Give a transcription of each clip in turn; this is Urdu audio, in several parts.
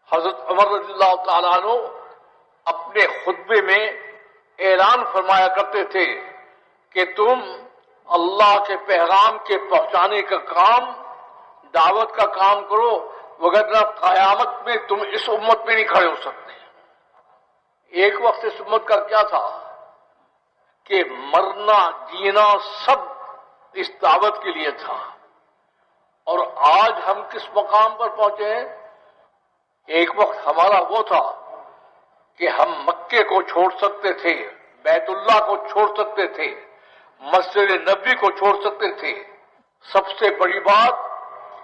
حضرت عمر رضی اللہ تعالیٰ عنہ اپنے خطبے میں اعلان فرمایا کرتے تھے کہ تم اللہ کے پیغام کے پہنچانے کا کام، دعوت کا کام کرو، وگرنہ قیامت میں تم اس امت میں نہیں کھڑے ہو سکتے۔ ایک وقت اس امت کا کیا تھا کہ مرنا جینا سب اس دعوت کے لیے تھا، اور آج ہم کس مقام پر پہنچے ہیں؟ ایک وقت ہمارا وہ تھا کہ ہم مکے کو چھوڑ سکتے تھے، بیت اللہ کو چھوڑ سکتے تھے، مسجد نبی کو چھوڑ سکتے تھے، سب سے بڑی بات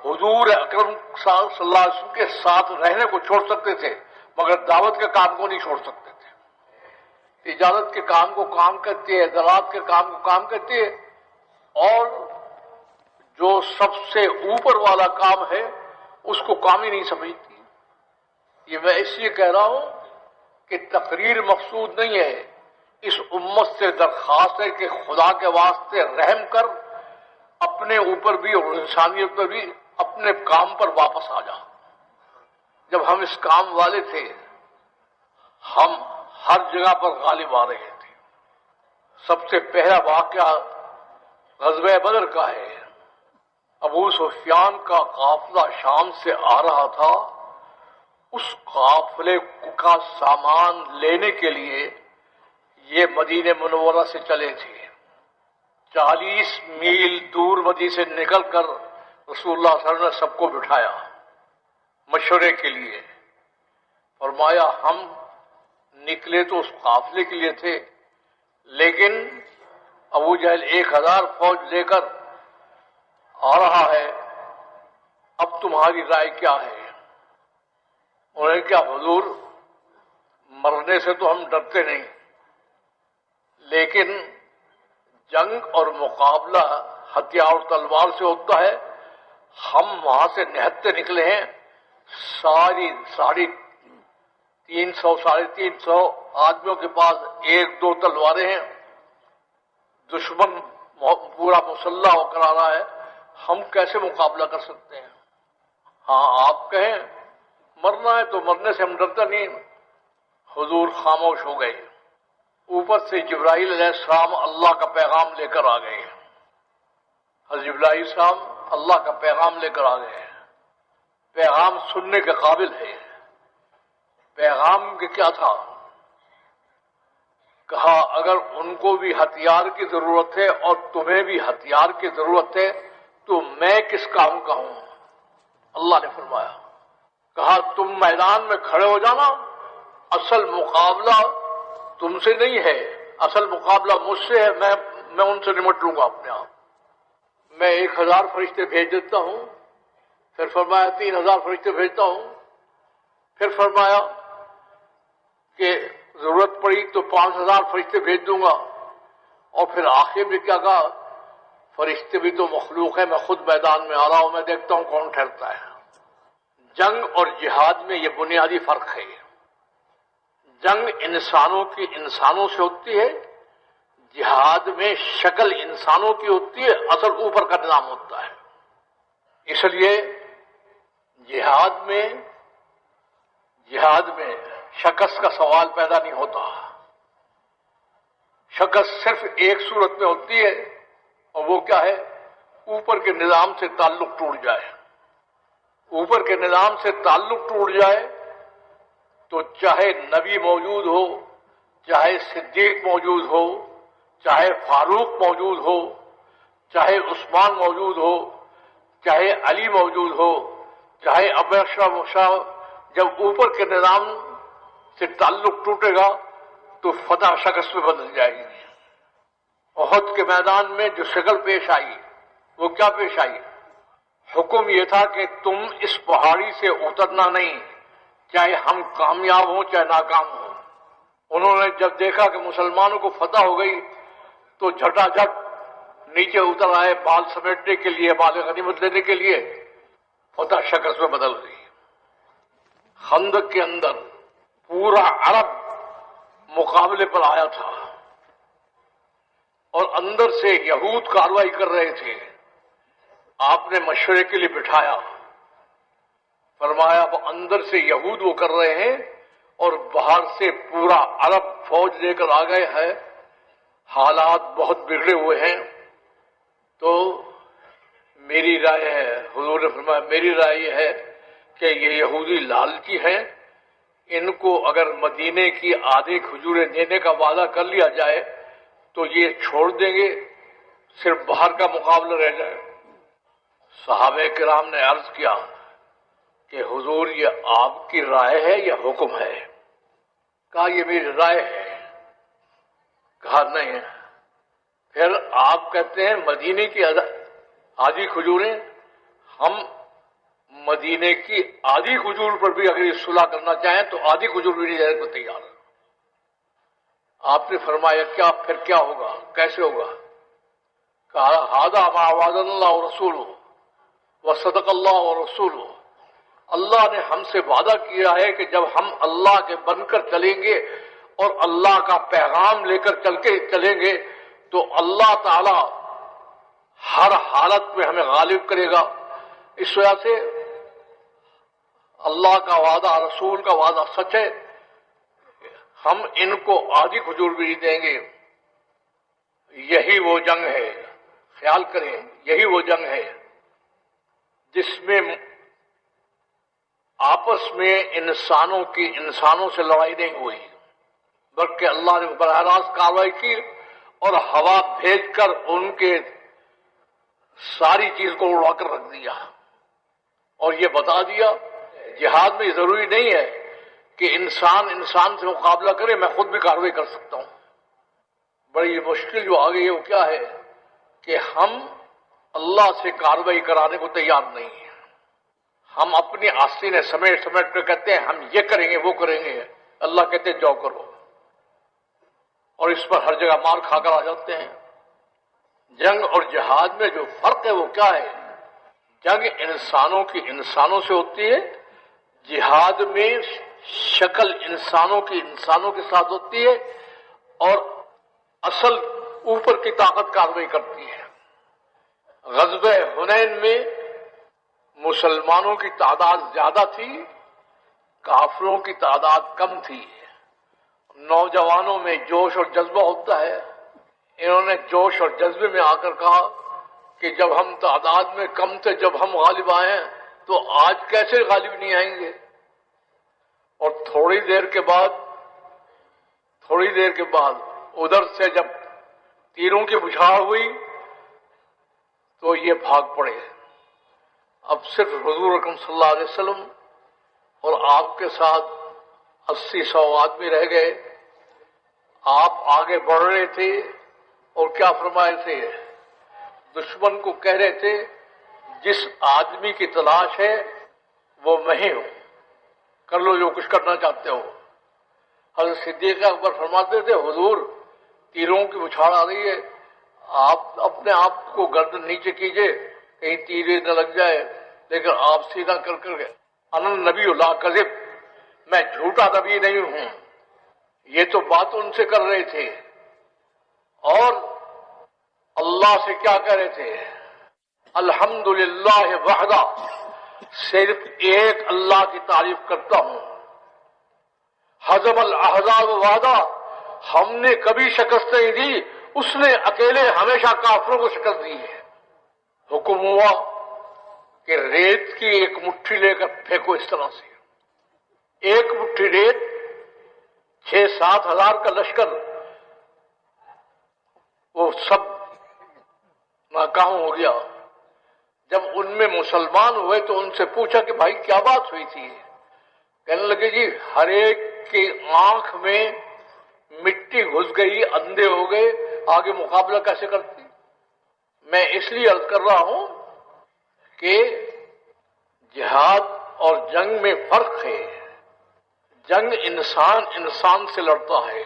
حضور اکرم صلی اللہ علیہ وسلم کے ساتھ رہنے کو چھوڑ سکتے تھے، مگر دعوت کے کام کو نہیں چھوڑ سکتے تھے۔ تجارت کے کام کو کام کرتے ہیں، زراعت کے کام کو کام کرتے ہیں، اور جو سب سے اوپر والا کام ہے اس کو کام ہی نہیں سمجھتی۔ یہ میں اس لیے کہہ رہا ہوں کہ تقریر مقصود نہیں ہے، اس امت سے درخواست ہے کہ خدا کے واسطے رحم کر اپنے اوپر بھی اور انسانیت پر بھی اپنے کام پر واپس آ جا۔ جب ہم اس کام والے تھے ہم ہر جگہ پر غالب آ رہے تھے۔ سب سے پہلا واقعہ غزوہ بدر کا ہے۔ ابو سفیان کا قافلہ شام سے آ رہا تھا، اس قافلے کا سامان لینے کے لیے یہ مدینہ منورہ سے چلے تھے۔ 40 میل دور مدینہ سے نکل کر رسول اللہ صلی اللہ علیہ وسلم نے سب کو بٹھایا مشورے کے لیے۔ فرمایا ہم نکلے تو اس قافلے کے لیے تھے، لیکن ابو جہل 1000 فوج لے کر آ رہا ہے، اب تمہاری رائے کیا ہے؟ انہوں نے کہا حضور مرنے سے تو ہم ڈرتے نہیں، لیکن جنگ اور مقابلہ ہتھیار اور تلوار سے ہوتا ہے، ہم وہاں سے نہتے نکلے ہیں، ساڑھے 350 آدمیوں کے پاس 1-2 تلواریں ہیں، دشمن پورا مسلح ہو کر آ رہا ہے، ہم کیسے مقابلہ کر سکتے ہیں؟ ہاں آپ کہیں مرنا ہے تو مرنے سے ہم ڈرتے نہیں۔ حضور خاموش ہو گئے۔ اوپر سے جبرائیل علیہ السلام اللہ کا پیغام لے کر آ گئے۔ حضرت جبرائیل السلام اللہ کا پیغام لے کر آ گئے۔ پیغام سننے کے قابل ہے۔ پیغام کے کیا تھا؟ کہا اگر ان کو بھی ہتھیار کی ضرورت ہے اور تمہیں بھی ہتھیار کی ضرورت ہے تو میں کس کام کا ہوں؟ اللہ نے فرمایا، کہا تم میدان میں کھڑے ہو جانا، اصل مقابلہ تم سے نہیں ہے، اصل مقابلہ مجھ سے ہے، میں ان سے نمٹ لوں گا اپنے آپ۔ میں 1000 فرشتے بھیج دیتا ہوں، پھر فرمایا 3000 فرشتے بھیجتا ہوں، پھر فرمایا کہ ضرورت پڑی تو 5000 فرشتے بھیج دوں گا، اور پھر آخر میں کیا کہا؟ فرشتے بھی تو مخلوق ہے، میں خود میدان میں آ رہا ہوں، میں دیکھتا ہوں کون ٹھہرتا ہے۔ جنگ اور جہاد میں یہ بنیادی فرق ہے۔ جنگ انسانوں کی انسانوں سے ہوتی ہے، جہاد میں شکل انسانوں کی ہوتی ہے، اصل اوپر کا نظام ہوتا ہے۔ اس لیے جہاد میں شکست کا سوال پیدا نہیں ہوتا۔ شکست صرف ایک صورت میں ہوتی ہے، اور وہ کیا ہے؟ اوپر کے نظام سے تعلق ٹوٹ جائے۔ اوپر کے نظام سے تعلق ٹوٹ جائے تو چاہے نبی موجود ہو، چاہے صدیق موجود ہو، چاہے فاروق موجود ہو، چاہے عثمان موجود ہو، چاہے علی موجود ہو، چاہے ابو بکر، جب اوپر کے نظام سے تعلق ٹوٹے گا تو فتح شکست میں بدل جائے گی۔ احد کے میدان میں جو شکل پیش آئی وہ کیا پیش آئی؟ حکم یہ تھا کہ تم اس پہاڑی سے اترنا نہیں، چاہے ہم کامیاب ہوں چاہے ناکام ہوں۔ انہوں نے جب دیکھا کہ مسلمانوں کو فتح ہو گئی تو جھٹا جھٹ نیچے اتر آئے، بال سمیٹنے کے لیے، بال غنیمت لینے کے لیے۔ فتح شکست میں بدل گئی۔ خندق کے اندر پورا عرب مقابلے پر آیا تھا، اور اندر سے یہود کارروائی کر رہے تھے۔ آپ نے مشورے کے لیے بٹھایا، فرمایا وہ اندر سے یہود وہ کر رہے ہیں اور باہر سے پورا عرب فوج لے کر آ گئے ہیں، حالات بہت بگڑے ہوئے ہیں۔ تو میری رائے ہے، حضور نے فرمایا میری رائے یہ ہے کہ یہ یہودی لالچی ہیں، ان کو اگر مدینے کی آدھی کھجوریں دینے کا وعدہ کر لیا جائے تو یہ چھوڑ دیں گے، صرف باہر کا مقابلہ رہ جائے۔ صحابہ کرام نے عرض کیا کہ حضور یہ آپ کی رائے ہے یا حکم ہے؟ کہا یہ میری رائے ہے۔ کہا نہیں ہے۔ پھر آپ کہتے ہیں مدینے کی آدھی کھجوریں، ہم مدینے کی آدھی کھجور پر بھی اگر یہ صلح کرنا چاہیں تو آدھی کھجور بھی نہیں دینے کو تیار ہے۔ آپ نے فرمایا کیا پھر کیا ہوگا، کیسے ہوگا؟ کہا ھذا ما وعد اللہ ورسولہ وصدق اللہ ورسولہ، اللہ نے ہم سے وعدہ کیا ہے کہ جب ہم اللہ کے بن کر چلیں گے اور اللہ کا پیغام لے کر چلیں گے تو اللہ تعالی ہر حالت میں ہمیں غالب کرے گا۔ اس وجہ سے اللہ کا وعدہ، رسول کا وعدہ سچ ہے، ہم ان کو آدھی کھجور بھی نہیں دیں گے۔ یہی وہ جنگ ہے، خیال کریں، یہی وہ جنگ ہے جس میں آپس میں انسانوں سے لڑائی نہیں ہوئی، بلکہ اللہ نے براہ راست کارروائی کی اور ہوا بھیج کر ان کے ساری چیز کو اڑا کر رکھ دیا، اور یہ بتا دیا جہاد میں ضروری نہیں ہے کہ انسان سے مقابلہ کرے، میں خود بھی کارروائی کر سکتا ہوں۔ بڑی مشکل جو آ گئی ہے وہ کیا ہے کہ ہم اللہ سے کارروائی کرانے کو تیار نہیں ہیں، ہم اپنی آستینیں سمیٹ کر کہتے ہیں ہم یہ کریں گے وہ کریں گے، اللہ کہتے ہیں جاؤ کرو، اور اس پر ہر جگہ مار کھا کر آ جاتے ہیں۔ جنگ اور جہاد میں جو فرق ہے وہ کیا ہے؟ جنگ انسانوں سے ہوتی ہے، جہاد میں شکل انسانوں کے ساتھ ہوتی ہے، اور اصل اوپر کی طاقت کارروائی کرتی ہے۔ غزوہ حنین میں مسلمانوں کی تعداد زیادہ تھی، کافروں کی تعداد کم تھی۔ نوجوانوں میں جوش اور جذبہ ہوتا ہے، انہوں نے جوش اور جذبے میں آ کر کہا کہ جب ہم تعداد میں کم تھے، جب ہم غالب آئے ہیں تو آج کیسے غالب نہیں آئیں گے؟ اور تھوڑی دیر کے بعد ادھر سے جب تیروں کی بچھاڑ ہوئی تو یہ بھاگ پڑے۔ اب صرف حضور اکرم صلی اللہ علیہ وسلم اور آپ کے ساتھ 80-100 آدمی رہ گئے۔ آپ آگے بڑھ رہے تھے اور کیا فرمائے تھے؟ دشمن کو کہہ رہے تھے جس آدمی کی تلاش ہے وہ میں ہی ہوں، کر لو جو کچھ کرنا چاہتے ہو۔ حضرت صدیق اکبر فرماتے تھے حضور تیروں کی بچھاڑ آ رہی ہے، آپ اپنے آپ کو گردن نیچے کیجئے کہیں تیر نہ لگ جائے، لیکن آپ سیدھا کر گئے انا نبی لا کذب، میں جھوٹا نبی نہیں ہوں۔ یہ تو بات ان سے کر رہے تھے، اور اللہ سے کیا کہہ رہے تھے؟ الحمدللہ وحدہ، صرف ایک اللہ کی تعریف کرتا ہوں۔ حزم الاحزاب وحدہ، ہم نے کبھی شکست نہیں دی، اس نے اکیلے ہمیشہ کافروں کو شکست دی ہے۔ حکم ہوا کہ ریت کی ایک مٹھی لے کر پھینکو، اس طرح سے ایک مٹھی ریت 6-7 ہزار کا لشکر، وہ سب ناکام ہو گیا۔ جب ان میں مسلمان ہوئے تو ان سے پوچھا کہ بھائی کیا بات ہوئی تھی؟ کہنے لگے جی ہر ایک کی آنکھ میں مٹی گھس گئی، اندھے ہو گئے، آگے مقابلہ کیسے کرتی؟ میں اس لیے عرض کر رہا ہوں کہ جہاد اور جنگ میں فرق ہے۔ جنگ انسان سے لڑتا ہے،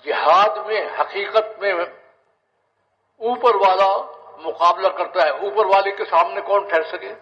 جہاد میں حقیقت میں اوپر والا مقابلہ کرتا ہے۔ اوپر والے کے سامنے کون ٹھہر سکے؟